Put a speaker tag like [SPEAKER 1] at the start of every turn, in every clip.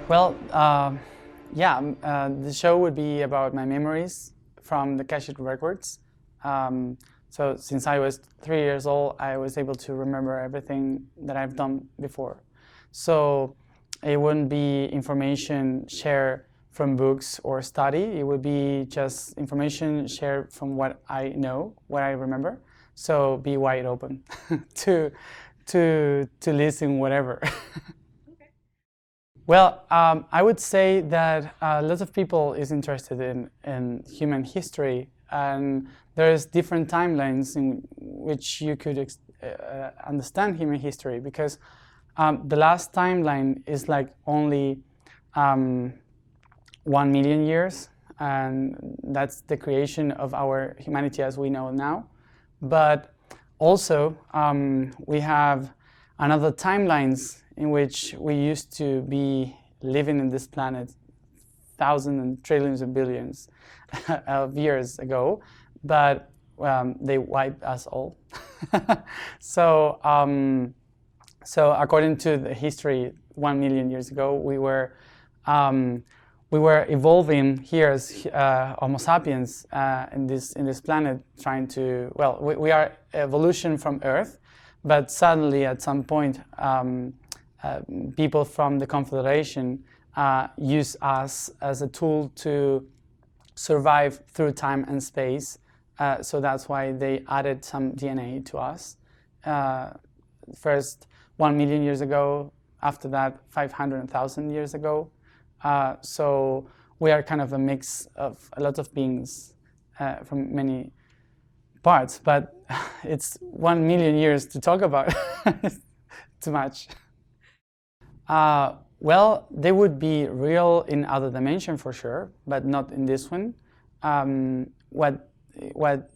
[SPEAKER 1] Well, the show would be about my memories from the Akashic Records. So since I was 3 years old, I was able to remember everything that I've done before. So it wouldn't be information shared from books or study. It would be just information shared from what I know, what I remember. So be wide open to listen whatever. Well, I would say that lots of people is interested in human history, and there's different timelines in which you could understand human history, because the last timeline is like only 1 million years, and that's the creation of our humanity as we know now. But also we have another timelines in which we used to be living in this planet thousands and trillions and billions of years ago, but they wiped us all. So according to the history, 1 million years ago, we were evolving here as Homo sapiens in this planet, trying to, well, we are evolution from Earth, but suddenly at some point people from the Confederation use us as a tool to survive through time and space. So that's why they added some DNA to us. First 1 million years ago, after that 500,000 years ago. So we are kind of a mix of a lot of beings from many parts, but it's 1 million years to talk about. Too much. Well, they would be real in other dimension for sure, but not in this one. What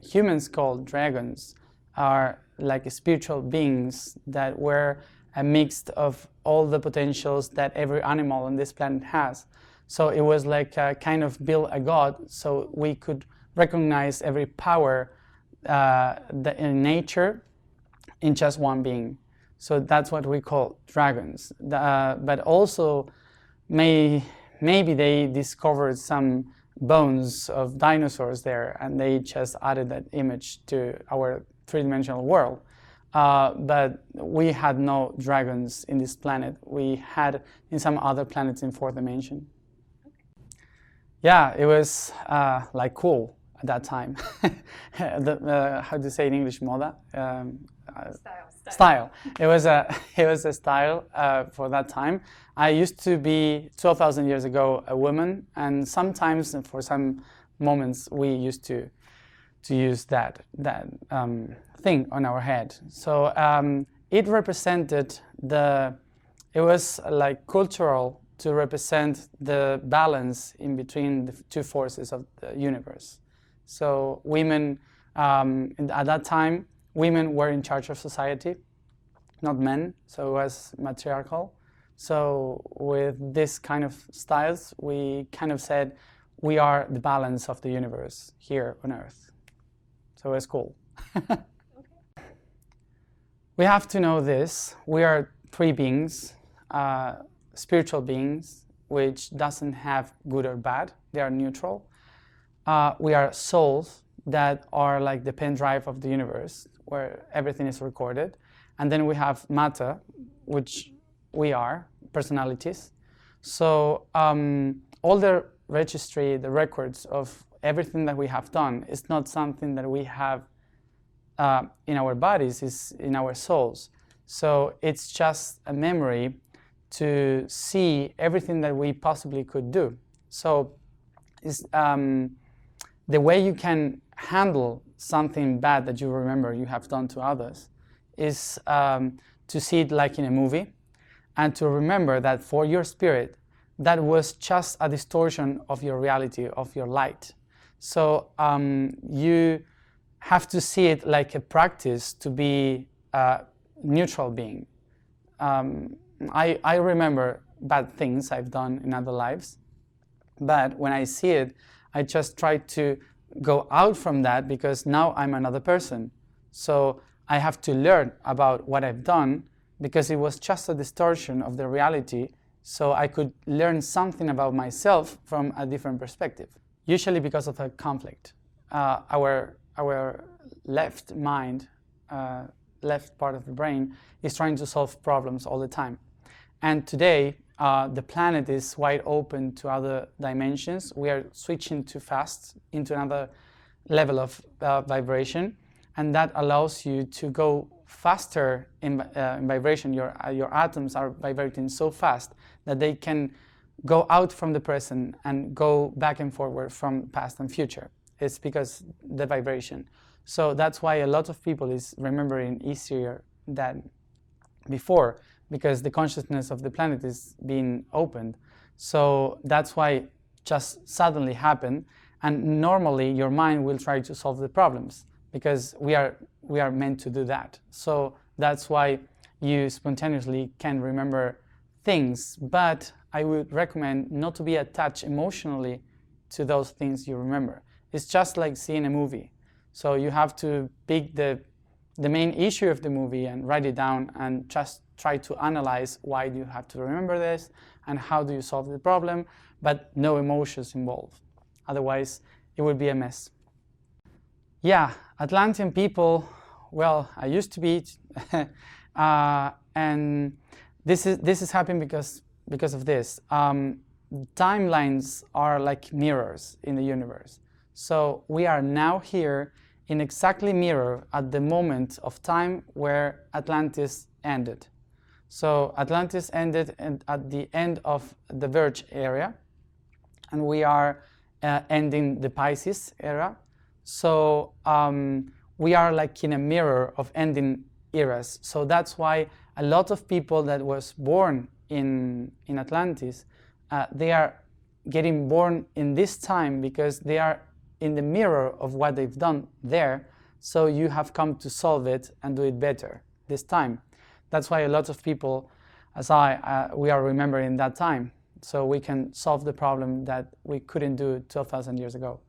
[SPEAKER 1] humans call dragons are like spiritual beings that were a mix of all the potentials that every animal on this planet has. So it was like a kind of build a god, so we could recognize every power in nature in just one being. So that's what we call dragons. But also, maybe they discovered some bones of dinosaurs there, and they just added that image to our three-dimensional world. But we had no dragons in this planet. We had in some other planets in fourth dimension. Okay. Yeah, it was like cool at that time. How do you say in English, moda? Style. It was a style for that time. I used to be 12,000 years ago a woman, and sometimes for some moments we used to use that thing on our head. So it represented it was like cultural to represent the balance in between the two forces of the universe. So women, at that time, women were in charge of society, not men, so it was matriarchal. So with this kind of styles, we kind of said, we are the balance of the universe here on Earth. So it's cool. Okay. We have to know this. We are three beings, spiritual beings, which doesn't have good or bad. They are neutral. We are souls that are like the pen drive of the universe, where everything is recorded. And then we have matter, which we are, personalities. So all the registry, the records of everything that we have done is not something that we have in our bodies, it's in our souls. So it's just a memory to see everything that we possibly could do. So it's, the way you can handle something bad that you remember you have done to others is to see it like in a movie, and to remember that for your spirit, that was just a distortion of your reality, of your light. So you have to see it like a practice to be a neutral being. I remember bad things I've done in other lives, but when I see it, I just try to go out from that, because now I'm another person. So I have to learn about what I've done, because it was just a distortion of the reality. so I could learn something about myself from a different perspective. Usually because of a conflict. Our left mind, left part of the brain, is trying to solve problems all the time. And today, the planet is wide open to other dimensions. We are switching too fast into another level of vibration, and that allows you to go faster in vibration. Your atoms are vibrating so fast that they can go out from the present and go back and forward from past and future. It's because the vibration. So that's why a lot of people is remembering easier than before, because the consciousness of the planet is being opened. So that's why just suddenly happened. And normally your mind will try to solve the problems, because we are meant to do that. So that's why you spontaneously can remember things, but I would recommend not to be attached emotionally to those things you remember. It's just like seeing a movie. So you have to pick the main issue of the movie and write it down and just try to analyze why do you have to remember this and how do you solve the problem, but no emotions involved. Otherwise, it would be a mess. Yeah, Atlantean people, well, I used to be, and this is happening because of this. Timelines are like mirrors in the universe. So we are now here in exactly mirror at the moment of time where Atlantis ended. So Atlantis ended at the end of the Verge area, and we are ending the Pisces era. So we are like in a mirror of ending eras. So that's why a lot of people that was born in Atlantis, they are getting born in this time because they are in the mirror of what they've done there. So you have come to solve it and do it better this time. That's why a lot of people, as we are remembering that time. So we can solve the problem that we couldn't do 12,000 years ago.